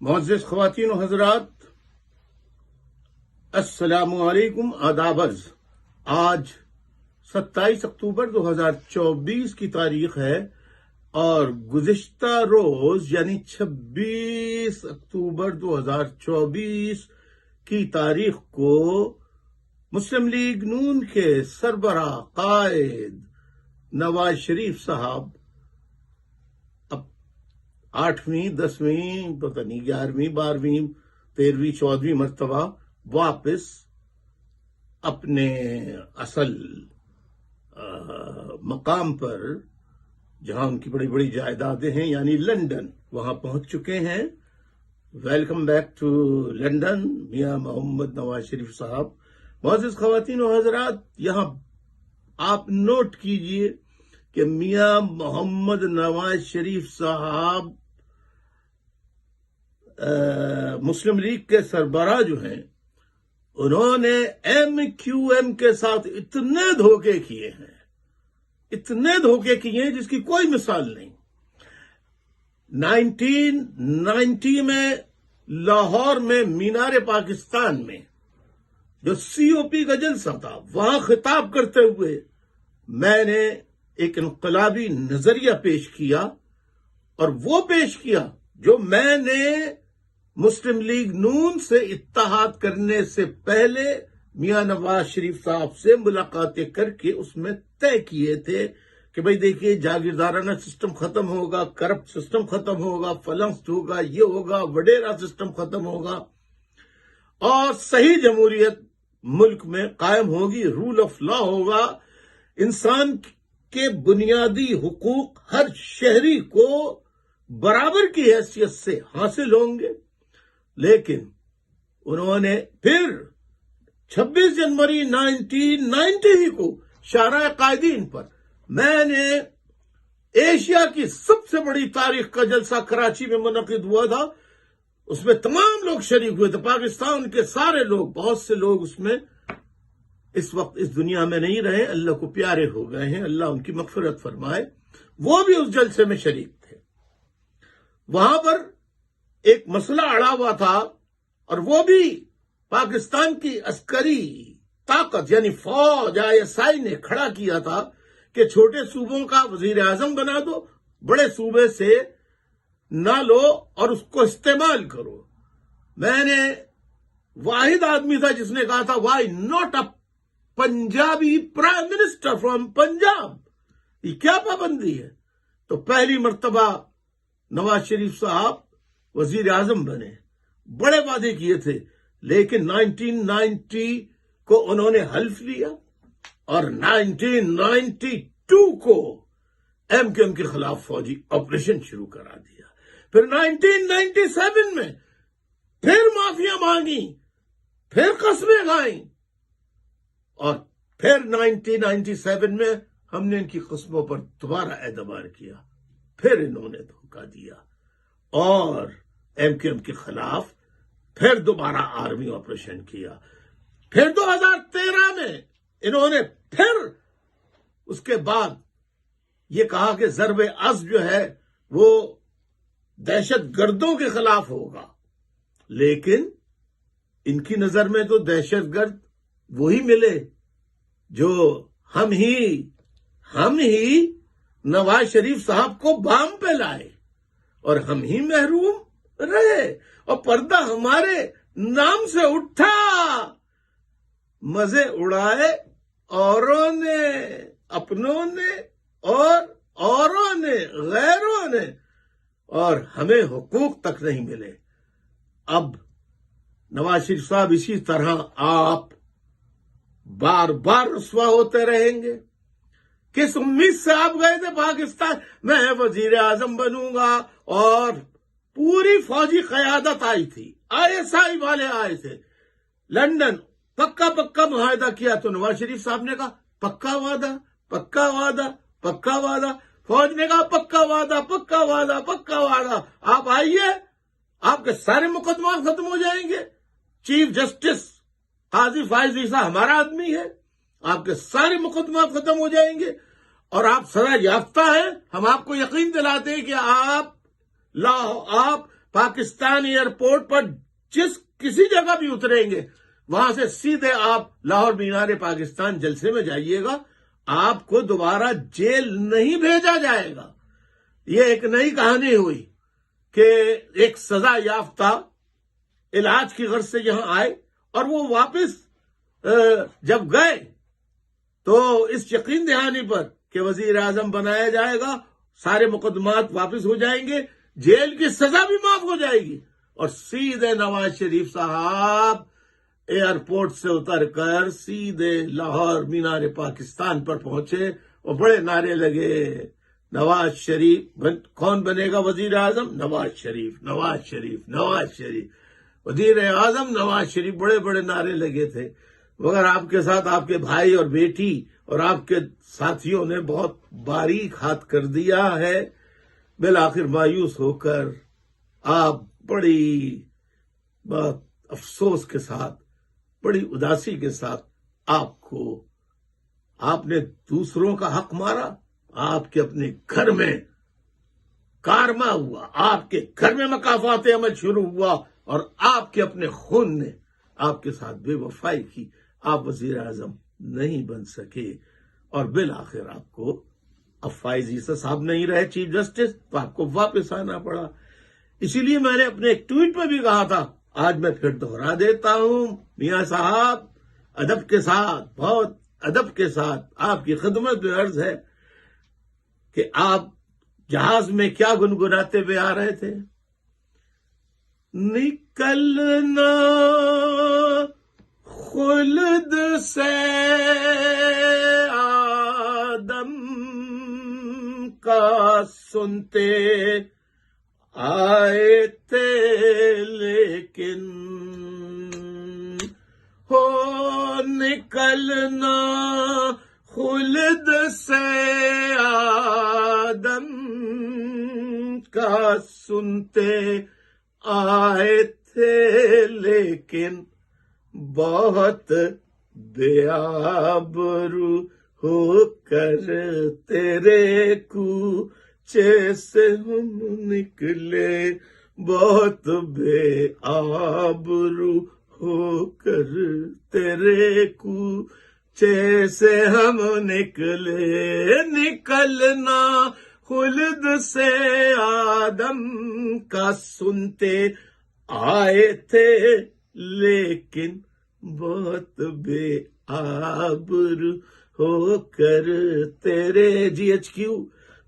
معزز خواتین و حضرات، السلام علیکم، آداب عرض۔ آج 27 اکتوبر 2024 کی تاریخ ہے اور گزشتہ روز یعنی 26 اکتوبر 2024 کی تاریخ کو مسلم لیگ نون کے سربراہ قائد نواز شریف صاحب 8ویں 10ویں پتہ نہیں 11ویں 12ویں 13ویں 14ویں مرتبہ واپس اپنے اصل مقام پر، جہاں ان کی بڑی بڑی جائیدادیں ہیں، یعنی لندن، وہاں پہنچ چکے ہیں۔ ویلکم بیک ٹو لندن میاں محمد نواز شریف صاحب۔ معزز خواتین و حضرات، یہاں آپ نوٹ کیجئے کہ میاں محمد نواز شریف صاحب مسلم لیگ کے سربراہ جو ہیں، انہوں نے ایم کیو ایم کے ساتھ اتنے دھوکے کیے ہیں جس کی کوئی مثال نہیں۔ 1990 میں لاہور میں مینار پاکستان میں جو سی او پی کا جلسہ تھا، وہاں خطاب کرتے ہوئے میں نے ایک انقلابی نظریہ پیش کیا، اور وہ پیش کیا جو میں نے مسلم لیگ نون سے اتحاد کرنے سے پہلے میاں نواز شریف صاحب سے ملاقاتیں کر کے اس میں طے کیے تھے کہ بھئی دیکھیے، جاگیردارانہ سسٹم ختم ہوگا، کرپٹ سسٹم ختم ہوگا، فلنسٹ ہوگا، یہ ہوگا، وڈیرا سسٹم ختم ہوگا، اور صحیح جمہوریت ملک میں قائم ہوگی، رول آف لا ہوگا، انسان کے بنیادی حقوق ہر شہری کو برابر کی حیثیت سے حاصل ہوں گے۔ لیکن انہوں نے پھر 26 جنوری 1990 کو شارع قائدین پر میں نے ایشیا کی سب سے بڑی تاریخ کا جلسہ کراچی میں منعقد ہوا تھا، اس میں تمام لوگ شریک ہوئے تھے، پاکستان کے سارے لوگ، بہت سے لوگ اس میں اس وقت اس دنیا میں نہیں رہے، اللہ کو پیارے ہو گئے ہیں، اللہ ان کی مغفرت فرمائے، وہ بھی اس جلسے میں شریک تھے۔ وہاں پر ایک مسئلہ اڑا ہوا تھا، اور وہ بھی پاکستان کی عسکری طاقت یعنی فوج ISI نے کھڑا کیا تھا کہ چھوٹے صوبوں کا وزیر اعظم بنا دو، بڑے صوبے سے نہ لو اور اس کو استعمال کرو۔ میں نے واحد آدمی تھا جس نے کہا تھا، why not a Punjabi prime minister from Punjab, یہ کیا پابندی ہے؟ تو پہلی مرتبہ نواز شریف صاحب وزیر اعظم بنے، بڑے وعدے کیے تھے، لیکن 1990 کو انہوں نے حلف لیا، اور 1992 کو ایم کیو ایم کے خلاف فوجی آپریشن شروع کرا دیا۔ پھر 1997 میں پھر معافیاں مانگی، پھر قسمیں کھائیں، اور پھر 1997 میں ہم نے ان کی قسموں پر دوبارہ اعتبار کیا، پھر انہوں نے دھوکہ دیا، اور ایم کیو ایم کے خلاف پھر دوبارہ آرمی آپریشن کیا۔ پھر 2013 میں انہوں نے پھر اس کے بعد یہ کہا کہ ضرب عضب جو ہے وہ دہشت گردوں کے خلاف ہوگا، لیکن ان کی نظر میں تو دہشت گرد وہی ملے جو ہم ہی نواز شریف صاحب کو بام پہ لائے، اور ہم ہی محروم رہے، اور پردہ ہمارے نام سے اٹھا، مزے اڑائے اوروں نے، اپنوں نے اور اوروں نے، غیروں نے، اور ہمیں حقوق تک نہیں ملے۔ اب نواز شریف صاحب اسی طرح آپ بار بار رسوا ہوتے رہیں گے۔ کس امید سے آپ گئے تھے پاکستان؟ میں وزیر اعظم بنوں گا، اور پوری فوجی قیادت آئی تھی، ISI والے آئے تھے لندن، پکا معاہدہ کیا، تو نواز شریف صاحب نے کہا پکا وعدہ، پکا وعدہ، پکا وعدہ، فوج نے کہا پکا وعدہ، پکا وعدہ، پکا وعدہ، آپ آئیے، آپ کے سارے مقدمات ختم ہو جائیں گے، چیف جسٹس قاضی فائز عیسیٰ ہمارا آدمی ہے، آپ کے سارے مقدمات ختم ہو جائیں گے، اور آپ سزا یافتہ ہیں۔ ہم آپ کو یقین دلاتے ہیں کہ آپ پاکستان ایئرپورٹ پر کسی جگہ بھی اتریں گے وہاں سے سیدھے آپ لاہور مینار پاکستان جلسے میں جائیے گا، آپ کو دوبارہ جیل نہیں بھیجا جائے گا۔ یہ ایک نئی کہانی ہوئی کہ ایک سزا یافتہ علاج کی غرض سے یہاں آئے اور وہ واپس جب گئے تو اس یقین دہانی پر کہ وزیر اعظم بنایا جائے گا، سارے مقدمات واپس ہو جائیں گے، جیل کی سزا بھی معاف ہو جائے گی، اور سیدھے نواز شریف صاحب ایئرپورٹ سے اتر کر سیدھے لاہور مینار پاکستان پر پہنچے اور بڑے نعرے لگے، نواز شریف کون بنے گا وزیر اعظم؟ نواز شریف، نواز شریف، نواز شریف، وزیر اعظم نواز شریف، بڑے بڑے نعرے لگے تھے۔ مگر آپ کے ساتھ آپ کے بھائی اور بیٹی اور آپ کے ساتھیوں نے بہت باریک ہاتھ کر دیا ہے۔ بالآخر مایوس ہو کر آپ بڑی افسوس کے ساتھ، بڑی اداسی کے ساتھ آپ نے دوسروں کا حق مارا، آپ کے اپنے گھر میں کارما ہوا، آپ کے گھر میں مکافات عمل شروع ہوا اور آپ کے اپنے خون نے آپ کے ساتھ بے وفائی کی، آپ وزیر اعظم نہیں بن سکے، اور بالآخر آپ کو اب فائز عیسی صاحب نہیں رہے چیف جسٹس تو آپ کو واپس آنا پڑا۔ اسی لیے میں نے اپنے ایک ٹویٹ پہ بھی کہا تھا، آج میں پھر دہرا دیتا ہوں، میاں صاحب ادب کے ساتھ، بہت ادب کے ساتھ آپ کی خدمت میں عرض ہے کہ آپ جہاز میں کیا گنگناتے ہوئے آ رہے تھے؟ نکلنا خلد سے آدم کا سنتے آئے تھے لیکن ہو نکلنا خلد سے آدم کا سنتے آئے تھے لیکن بہت بے آبرو ہو کر تیرے کوچے سے ہم نکلے، بہت بے آبرو ہو کر تیرے کوچے سے ہم نکلے، نکلنا خلد سے آدم کا سنتے آئے تھے لیکن بہت بے آبرو ہو کر تیرے GHQ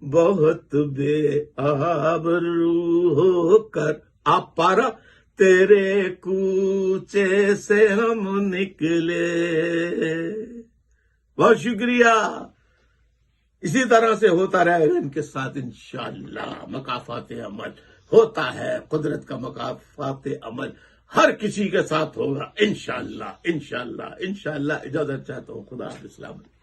بہت بے آبرو ہو کر آپ پارا تیرے کوچے سے ہم نکلے۔ بہت شکریہ۔ اسی طرح سے ہوتا رہے گا ان کے ساتھ انشاءاللہ۔ مکافات عمل ہوتا ہے، قدرت کا مکافات عمل ہر کسی کے ساتھ ہوگا انشاءاللہ انشاءاللہ انشاءاللہ۔ اجازت چاہتا ہوں، خدا حافظ، السلام علیکم۔